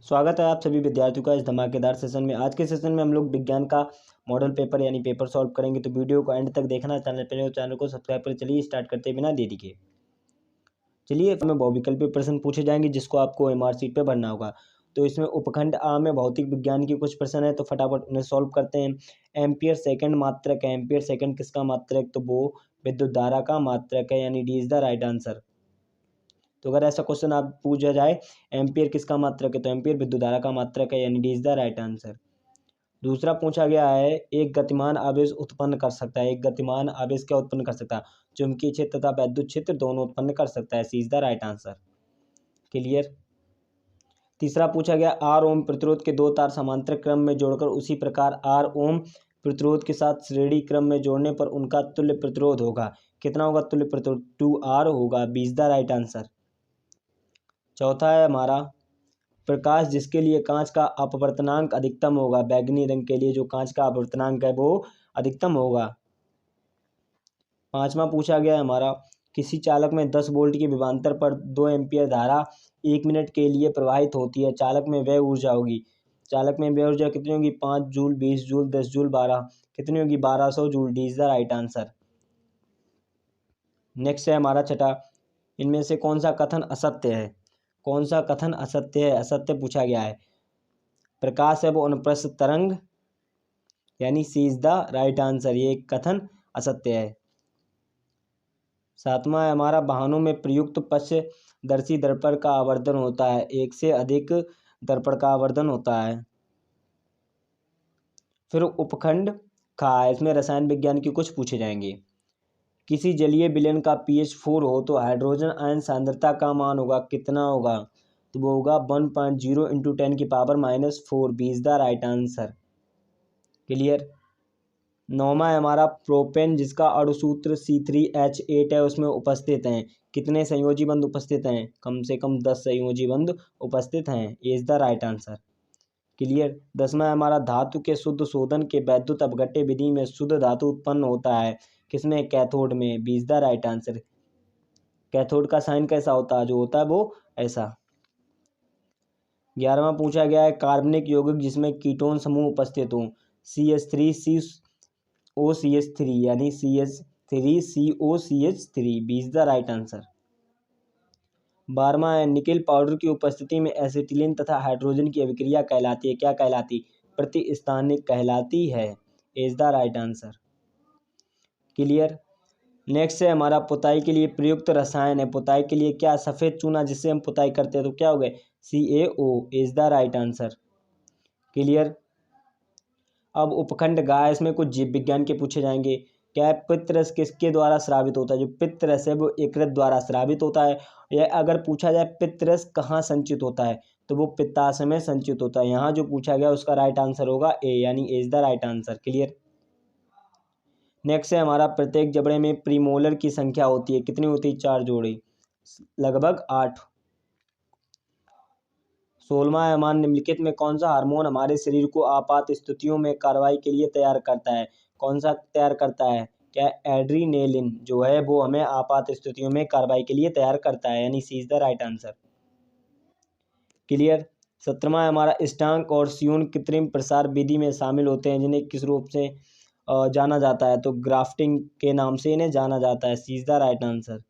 स्वागत है आप सभी विद्यार्थियों का इस धमाकेदार सेशन में। आज के सेशन में हम लोग विज्ञान का मॉडल पेपर यानी पेपर सॉल्व करेंगे। तो वीडियो को एंड तक देखना, चैनल पर नए हो चैनल को सब्सक्राइब करें। चलिए स्टार्ट करते बिना देरी के। चलिए हमें बहुविकल्पीय प्रश्न पूछे जाएंगे जिसको आपको एमआर शीट पे भरना होगा। तो इसमें उपखंड आ में भौतिक विज्ञान के कुछ प्रश्न है, तो फटाफट उन्हें सॉल्व करते हैं। एम्पियर सेकंड मात्रक है। एम्पियर सेकंड किसका मात्रक? तो वो विद्युत धारा का मात्रक है, यानी D is the right answer. तो अगर ऐसा क्वेश्चन आप पूछा जाए एम्पियर किसका मात्रक है, तो एम्पियर विद्युत धारा का मात्रक है, यानी D is the right answer. दूसरा पूछा गया है एक गतिमान आवेश उत्पन्न कर सकता है। एक गतिमान आवेश क्या उत्पन्न कर सकता है? चुंबकीय क्षेत्र तथा वैद्युत क्षेत्र दोनों उत्पन्न कर सकता है। C is the right answer. Clear. तीसरा पूछा गया आर ओम प्रतिरोध के दो तार समांतर क्रम में जोड़कर उसी प्रकार आर ओम प्रतिरोध के साथ श्रेणी क्रम में जोड़ने पर उनका तुल्य प्रतिरोध होगा। कितना होगा तुल्य प्रतिरोध? 2R होगा। B is the right answer. चौथा है हमारा प्रकाश जिसके लिए कांच का अपवर्तनांक अधिकतम होगा। बैगनी रंग के लिए जो कांच का अपवर्तनांक है वो अधिकतम होगा। पांचवा पूछा गया है हमारा किसी चालक में 10 वोल्ट के विभवांतर पर 2 एम्पियर धारा 1 मिनट के लिए प्रवाहित होती है। चालक में वह ऊर्जा होगी। चालक में वह ऊर्जा कितनी होगी? 5 जूल, 20 जूल, 10 जूल, 12 कितनी होगी? 1200 joule. D is the right answer. Next है हमारा छठा, इनमें से कौन सा कथन असत्य है? कौन सा कथन असत्य है? असत्य पूछा गया है। प्रकाश है वो अनुप्रस्थ तरंग, यानी C is the right answer. ये कथन असत्य है। सातवां है हमारा वाहनों में प्रयुक्त पक्षदर्शी दर्पण का आवर्धन होता है। एक से अधिक दर्पण का आवर्धन होता है। फिर उपखंड खा है, इसमें रसायन विज्ञान की कुछ पूछे जाएंगे। किसी जलीय विलयन का pH 4 हो तो हाइड्रोजन आयन सांद्रता का मान होगा कितना होगा? तो वो होगा 1.0 into 10⁻⁻⁴। B is the right answer. Clear. नौवां है हमारा प्रोपेन जिसका अणुसूत्र C3H8 है, उसमें उपस्थित हैं कितने संयोजी बंध उपस्थित हैं? कम से कम 10 संयोजी बंध उपस्थित हैं। A is the right answer. Clear. 10वां है हमारा धातु के शुद्ध शोधन के वैद्युत अपघट्य विधि में शुद्ध धातु उत्पन्न होता है किसमें? कैथोड में। B is the right answer. Cathode का साइन कैसा होता है? जो होता है वो ऐसा। 11वां पूछा गया है कार्बनिक यौगिक जिसमें कीटोन समूह उपस्थित हो। CH3COCH3 यानी CH3COCH3। B is the right answer. 12वां है निकेल पाउडर की उपस्थिति में एसिटिलीन तथा हाइड्रोजन की अभिक्रिया कहलाती है। क्या कहलाती? प्रतिस्थानिक कहलाती है। Is the right answer. Clear. Next है हमारा पुताई के लिए प्रयुक्त रसायन है। पुताई के लिए क्या? सफेद चूना जिससे हम पुताई करते हैं, तो क्या हो गए? CaO is the right answer. Clear. अब उपखंड गाय, इसमें कुछ जीव विज्ञान के पूछे जाएंगे। क्या है पित्तरस किसके द्वारा स्रावित होता है? जो पित्तरस है वो यकृत द्वारा स्रावित होता है। यह अगर पूछा जाए पित्तरस कहाँ संचित होता है, तो वो पित्ताशय में संचित होता है। यहाँ जो पूछा गया उसका राइट आंसर होगा ए, यानी A is the right answer. Clear. Next है हमारा प्रत्येक जबड़े में प्रीमोलर की संख्या होती है कितनी होती है? 4 जोड़े, लगभग 8। 16वां है हमारा निम्नलिखित में कौन सा हार्मोन हमारे शरीर को आपात स्थितियों में कार्रवाई के लिए तैयार करता है? कौन सा तैयार करता है? क्या? एड्रीनेलिन जो है वो हमें आपात स्थितियों में कार्रवाई के लिए तैयार करता है, यानी C is the right answer. Clear. 17वां है हमारा स्टांक और स्यून कृत्रिम प्रसार विधि में शामिल होते हैं जिन्हें किस रूप से जाना जाता है? तो ग्राफ्टिंग के नाम से इन्हें जाना जाता है। C is the right answer.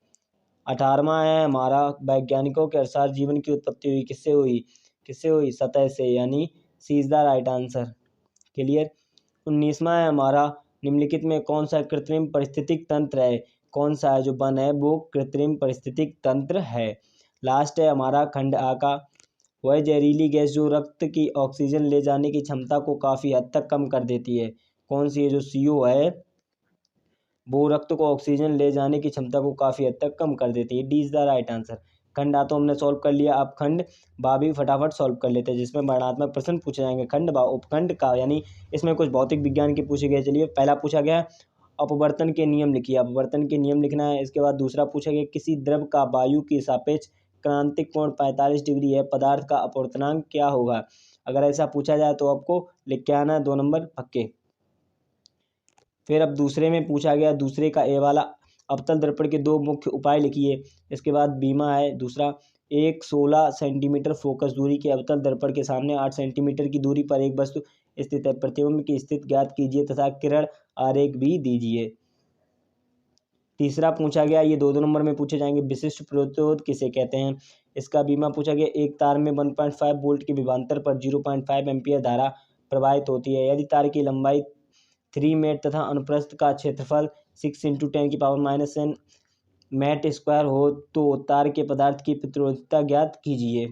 18वां है हमारा वैज्ञानिकों के अनुसार जीवन की उत्पत्ति हुई किससे हुई? किससे हुई? सतह से, यानी C is the right answer. Clear. 19वां है हमारा निम्नलिखित में कौन सा कृत्रिम पारिस्थितिक तंत्र है? कौन सा है जो वन है वो कृत्रिम पारिस्थितिक तंत्र है। लास्ट है हमारा खंड आ का वह जहरीली गैस जो रक्त की ऑक्सीजन ले जाने की क्षमता को काफ़ी हद तक कम कर देती है। कौन सी है? जो CO है वो रक्त को ऑक्सीजन ले जाने की क्षमता को काफ़ी हद तक कम कर देती है। D is the right answer. खंड आ तो हमने सॉल्व कर लिया। अब खंड बा भी फटाफट सॉल्व कर लेते हैं जिसमें वर्णनात्मक प्रश्न पूछे जाएंगे। खंड बा उपखंड का, यानी इसमें कुछ भौतिक विज्ञान के पूछे गए। चलिए पहला पूछा गया अपवर्तन के नियम लिखिए। अपवर्तन के नियम लिखना है। इसके बाद दूसरा पूछा गया किसी द्रव का वायु के सापेक्ष क्रांतिक कोण 45 डिग्री है, पदार्थ का अपवर्तनांक क्या होगा? अगर ऐसा पूछा जाए तो आपको लिख के आना है 2 नंबर पक्के। फिर अब दूसरे में पूछा गया दूसरे का ए वाला अवतल दर्पण के 2 मुख्य उपाय लिखिए। इसके बाद बीमा है दूसरा एक 16 सेंटीमीटर फोकस दूरी के अवतल दर्पण के सामने 8 सेंटीमीटर की दूरी पर एक वस्तु स्थित है। प्रतिबिंब की स्थिति ज्ञात कीजिए तथा किरण आरेख भी दीजिए। तीसरा पूछा गया, ये 2-2 नंबर में पूछे जाएंगे, विशिष्ट प्रतिरोध किसे कहते हैं। इसका बीमा पूछा गया, एक तार में 1.5 वोल्ट के विभवांतर पर 0.5 एम्पीयर धारा प्रवाहित होती है। यदि तार की लंबाई 3 मीटर तथा अनुप्रस्थ का क्षेत्रफल 6 × 10⁻⁻⁷ मीटर स्क्वायर हो तो तार के पदार्थ की प्रतिरोधकता ज्ञात कीजिए।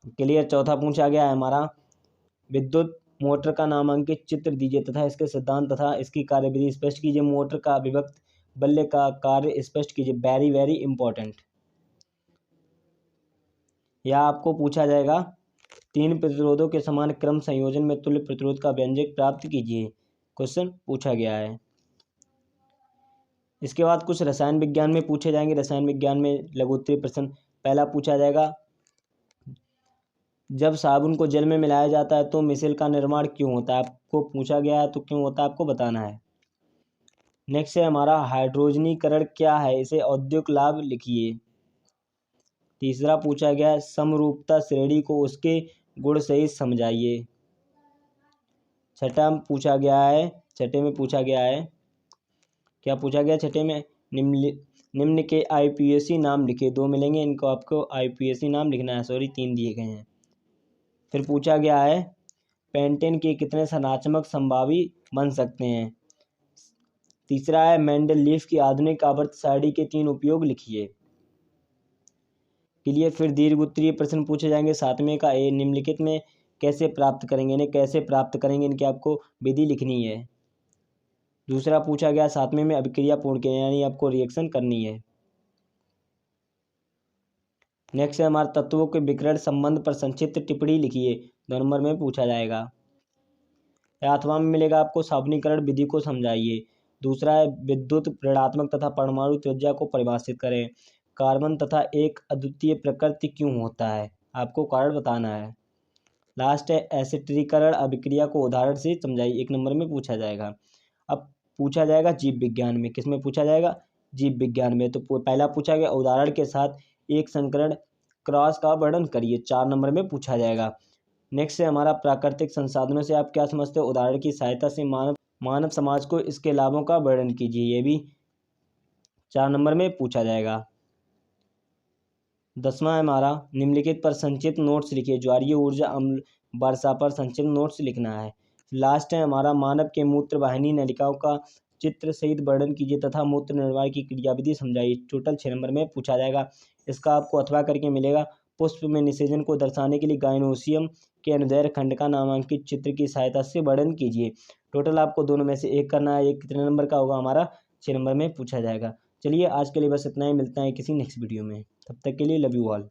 क्लियर। चौथा पूछा गया है हमारा, विद्युत मोटर का नामांकित चित्र दीजिए तथा इसके सिद्धांत तथा इसकी कार्यविधि स्पष्ट कीजिए। मोटर का विभक्त बल्ले का कार्य स्पष्ट कीजिए। Very very important. या आपको पूछा जाएगा, 3 प्रतिरोधों के समान क्रम संयोजन में तुल्य प्रतिरोध का व्यंजक प्राप्त कीजिए। क्वेश्चन पूछा गया है। इसके बाद कुछ रसायन विज्ञान में पूछे जाएंगे। रसायन विज्ञान में लघुत्तरीय प्रश्न पहला पूछा जाएगा, जब साबुन को जल में मिलाया जाता है तो मिश्रण का निर्माण क्यों होता है। आपको पूछा गया है तो क्यों होता है आपको बताना है। नेक्स्ट है हमारा, हाइड्रोजनीकरण क्या है, इसे औद्योगिक लाभ लिखिए। तीसरा पूछा गया है, समरूपता श्रेणी को उसके गुण सहित समझाइए। छठे में पूछा गया है क्या पूछा गया छठे में, निम्न के आईपीएसी नाम लिखे। 2 मिलेंगे, इनको आपको आईपीएसी नाम लिखना है। सॉरी 3 दिए गए हैं। फिर पूछा गया है, पेंटेन के कितने संरचनात्मक संभावी बन सकते हैं। तीसरा है, मेंडलीफ की आधुनिक आवर्त सारणी के 3 उपयोग लिखिए। के लिए फिर दीर्घ उत्तरीय प्रश्न पूछे जाएंगे। 7वें का ए, निम्नलिखित में कैसे प्राप्त करेंगे, इन्हें कैसे प्राप्त करेंगे, इनकी आपको विधि लिखनी है। दूसरा पूछा गया 7वें में, अभिक्रिया पूर्ण के यानी आपको रिएक्शन करनी है। नेक्स्ट है हमारे, तत्वों के विकिरण संबंध पर संक्षिप्त टिप्पणी लिखिए। 2 नंबर में पूछा जाएगा। अथवा में मिलेगा आपको, सावनीकरण विधि को समझाइए। दूसरा है, विद्युत ऋणात्मक तथा परमाणु त्रिज्या को परिभाषित करें। कार्बन तथा एक अद्वितीय प्रकृति क्यों होता है, आपको कारण बताना है। लास्ट है, एसिटिकरण अभिक्रिया को उदाहरण से समझाइए। 1 नंबर में पूछा जाएगा। अब पूछा जाएगा जीव विज्ञान में, किसमें पूछा जाएगा, जीव विज्ञान में। तो पहला पूछा गया, उदाहरण के साथ एक संकरण क्रॉस का वर्णन करिए। 4 नंबर में पूछा जाएगा। नेक्स्ट है हमारा, प्राकृतिक संसाधनों से आप क्या समझते हो, उदाहरण की सहायता से मानव समाज को इसके लाभों का वर्णन कीजिए। ये भी 4 नंबर में पूछा जाएगा। 10वां है हमारा, निम्नलिखित पर संक्षिप्त नोट्स लिखिए। ज्वारीय ऊर्जा अम्ल वर्षा पर संक्षिप्त नोट्स लिखना है। लास्ट है हमारा, मानव के मूत्र वाहिनी नलिकाओं का चित्र सहित वर्णन कीजिए तथा मूत्र निर्माण की क्रियाविधि समझाइए। टोटल 6 नंबर में पूछा जाएगा। इसका आपको अथवा करके मिलेगा, पुष्प में निषेचन को दर्शाने के लिए गायनोसियम के अनुदैर्घ्य खंड का नामांकित चित्र की सहायता से वर्णन कीजिए। टोटल आपको दोनों में से एक करना है। एक कितने नंबर का होगा हमारा, 6 नंबर में पूछा जाएगा। चलिए आज के लिए बस इतना ही, मिलता है किसी नेक्स्ट वीडियो में। तब तक के लिए लव यू ऑल।